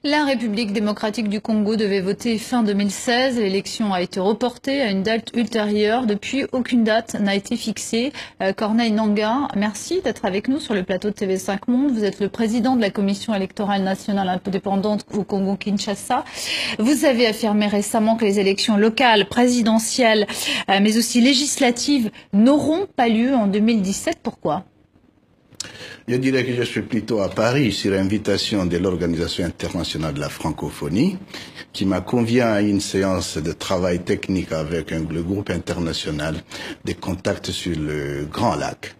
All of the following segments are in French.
La République démocratique du Congo devait voter fin 2016. L'élection a été reportée à une date ultérieure. Depuis, aucune date n'a été fixée. Corneille Nangaa, merci d'être avec nous sur le plateau de TV5 Monde. Vous êtes le président de la Commission électorale nationale indépendante au Congo-Kinshasa. Vous avez affirmé récemment que les élections locales, présidentielles, mais aussi législatives n'auront pas lieu en 2017. Pourquoi ? Je dirais que je suis plutôt à Paris sur invitation de l'Organisation internationale de la francophonie qui m'a convié à une séance de travail technique avec le groupe international des contacts sur le Grand Lac.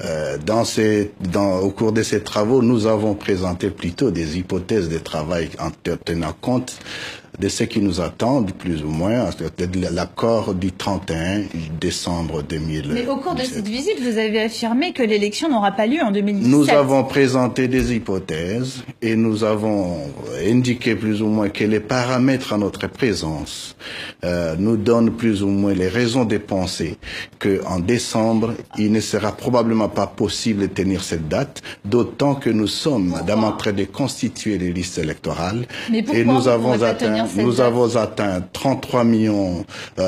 Au cours de ces travaux, nous avons présenté plutôt des hypothèses de travail en tenant compte de ce qui nous attend, plus ou moins, l'accord du 31 décembre 2017. Mais au cours de cette visite, vous avez affirmé que l'élection n'aura pas lieu en 2017. Nous avons présenté des hypothèses et nous avons indiqué plus ou moins que les paramètres à notre présence nous donnent plus ou moins les raisons de penser qu'en décembre, il ne sera probablement pas possible de tenir cette date, d'autant que nous sommes en train de constituer les listes électorales. Mais pourquoi et nous avons atteint 33 millions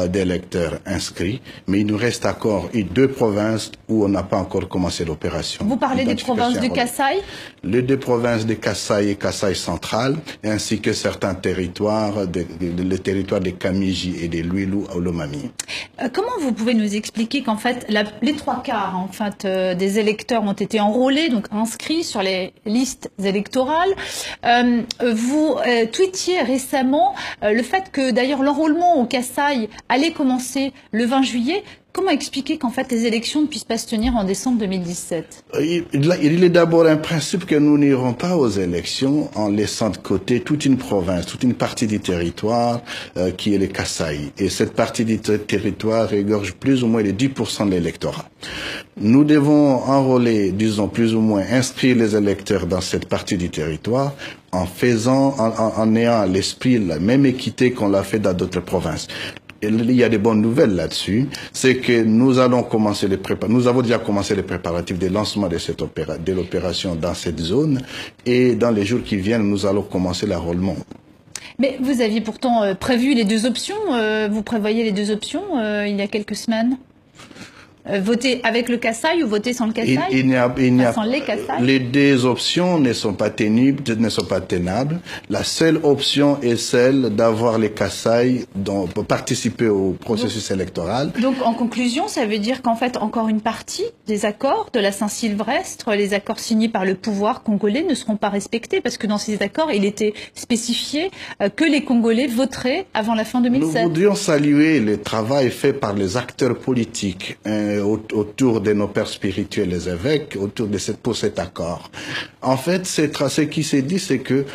d'électeurs inscrits, mais il nous reste encore 2 provinces où on n'a pas encore commencé l'opération. Vous parlez des provinces de Kasaï? Les 2 provinces de Kasaï et Kasaï central, ainsi que certains territoires, le territoire de Kamiji et de Luilu à Lomami. Comment vous pouvez nous expliquer qu'en fait, les 3/4 en fait, des électeurs ont été enrôlés, donc inscrits sur les listes électorales. Vous tweetiez récemment le fait que d'ailleurs l'enrôlement au Kasaï allait commencer le 20 juillet. Comment expliquer qu'en fait les élections ne puissent pas se tenir en décembre 2017 ? Il est d'abord un principe que nous n'irons pas aux élections en laissant de côté toute une province, toute une partie du territoire qui est le Kasaï. Et cette partie du territoire regorge plus ou moins les 10% de l'électorat. Nous devons enrôler, disons plus ou moins inscrire les électeurs dans cette partie du territoire en ayant à l'esprit la même équité qu'on l'a fait dans d'autres provinces. Il y a des bonnes nouvelles là-dessus, c'est que nous avons déjà commencé les préparatifs de lancement de l'opération dans cette zone et dans les jours qui viennent, nous allons commencer l'enrôlement. Mais vous aviez pourtant prévu les 2 options, vous prévoyez les 2 options il y a quelques semaines. Voter avec le Kasaï ou voter sans le Kasaï? Sans les Kasaï. Les 2 options ne sont pas tenables. La seule option est celle d'avoir les Kasaï pour participer au processus électoral. Donc en conclusion, ça veut dire qu'en fait encore une partie des accords de la Saint-Sylvestre, les accords signés par le pouvoir congolais ne seront pas respectés parce que dans ces accords, il était spécifié que les Congolais voteraient avant la fin 2007. Nous voudrions saluer le travail fait par les acteurs politiques autour de nos pères spirituels, les évêques, pour cet accord. En fait, ce qui s'est dit, c'est que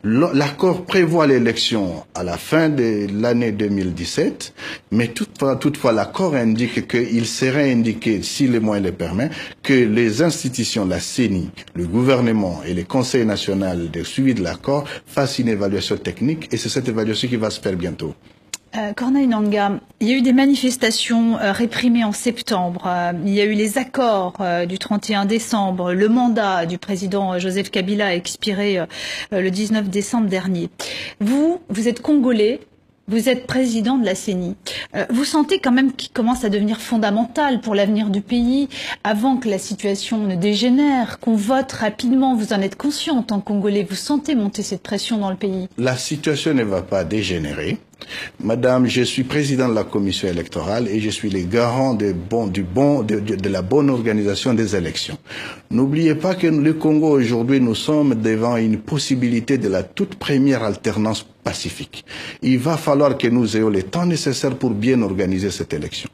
l'accord prévoit l'élection à la fin de l'année 2017, mais toutefois l'accord indique qu'il serait indiqué, si les moyens le permettent, que les institutions, la CENI, le gouvernement et le Conseil national de suivi de l'accord fassent une évaluation technique, et c'est cette évaluation qui va se faire bientôt. Corneille Nangaa, il y a eu des manifestations réprimées en septembre, il y a eu les accords du 31 décembre, le mandat du président Joseph Kabila a expiré le 19 décembre dernier. Vous êtes congolais, vous êtes président de la CENI. Vous sentez quand même qu'il commence à devenir fondamental pour l'avenir du pays, avant que la situation ne dégénère, qu'on vote rapidement. Vous en êtes conscient en tant que Congolais, vous sentez monter cette pression dans le pays? La situation ne va pas dégénérer. Madame, je suis président de la commission électorale et je suis le garant de la bonne organisation des élections. N'oubliez pas que le Congo aujourd'hui, nous sommes devant une possibilité de la toute première alternance pacifique. Il va falloir que nous ayons le temps nécessaire pour bien organiser cette élection.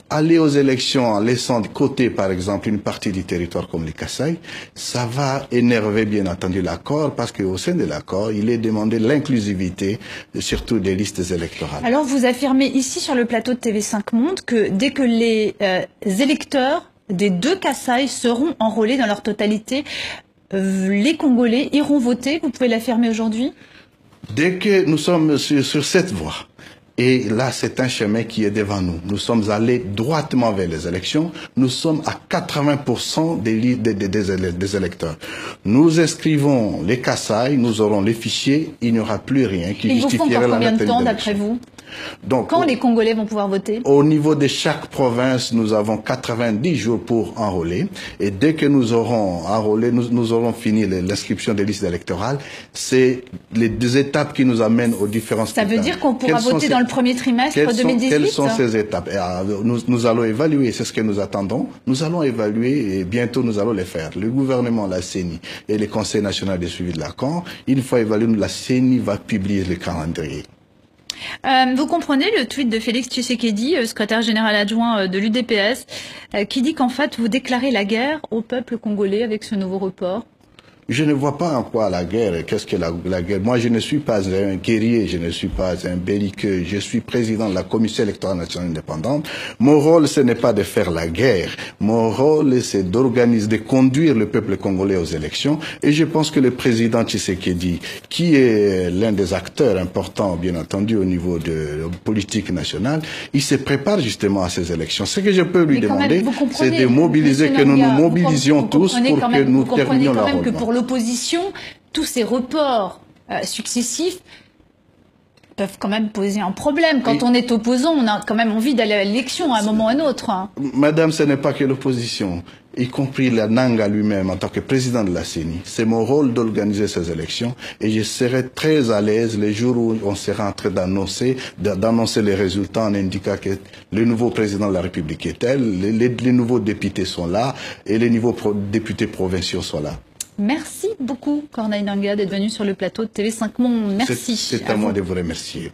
Aller aux élections en laissant de côté, par exemple, une partie du territoire comme les Kasaï, ça va énerver bien entendu l'accord parce qu'au sein de l'accord, il est demandé l'inclusivité, surtout des listes électorales. Alors vous affirmez ici sur le plateau de TV5 Monde que dès que les électeurs des 2 Kasaï seront enrôlés dans leur totalité, les Congolais iront voter. Vous pouvez l'affirmer aujourd'hui? Dès que nous sommes sur cette voie, Et là, c'est un chemin qui est devant nous. Nous sommes allés droitement vers les élections. Nous sommes à 80% des électeurs. Nous inscrivons les Kasaï, nous aurons les fichiers, il n'y aura plus rien qui justifierait la combien de temps, d'après vous? Donc, quand les Congolais vont pouvoir voter? Au niveau de chaque province, nous avons 90 jours pour enrôler. Et dès que nous aurons enrôlé, nous aurons fini l'inscription des listes électorales. C'est les deux étapes qui nous amènent aux différents scrutins. Ça veut dire qu'on pourra voter dans le premier trimestre 2018? Quelles sont ces étapes? Nous allons évaluer, c'est ce que nous attendons. Nous allons évaluer et bientôt nous allons les faire. Le gouvernement, la CENI et le Conseil national de suivi de l'accord, une fois évalué, la CENI va publier le calendrier. Vous comprenez le tweet de Félix Tshisekedi, secrétaire général adjoint de l'UDPS, qui dit qu'en fait vous déclarez la guerre au peuple congolais avec ce nouveau report? Je ne vois pas en quoi la guerre. Qu'est-ce que la guerre? Moi, je ne suis pas un guerrier, je ne suis pas un belliqueux. Je suis président de la Commission électorale nationale indépendante. Mon rôle, ce n'est pas de faire la guerre. Mon rôle, c'est d'organiser, de conduire le peuple congolais aux élections. Et je pense que le président Tshisekedi, qui est l'un des acteurs importants, bien entendu, au niveau de la politique nationale, il se prépare justement à ces élections. Ce que je peux lui demander, c'est de mobiliser, que nous nous mobilisions tous pour que nous terminions le rôle. L'opposition, tous ces reports successifs peuvent quand même poser un problème. Quand on est opposant, on a quand même envie d'aller à l'élection à un moment ou à un autre. Madame, ce n'est pas que l'opposition, y compris la Nanga lui-même en tant que président de la CENI. C'est mon rôle d'organiser ces élections et je serai très à l'aise les jours où on sera en train d'annoncer les résultats en indiquant que le nouveau président de la République est tel, les nouveaux députés sont là et les nouveaux députés provinciaux sont là. Merci beaucoup, Corneille Nangaa, d'être venu sur le plateau de TV5 Monde. Merci. C'est à moi de vous remercier.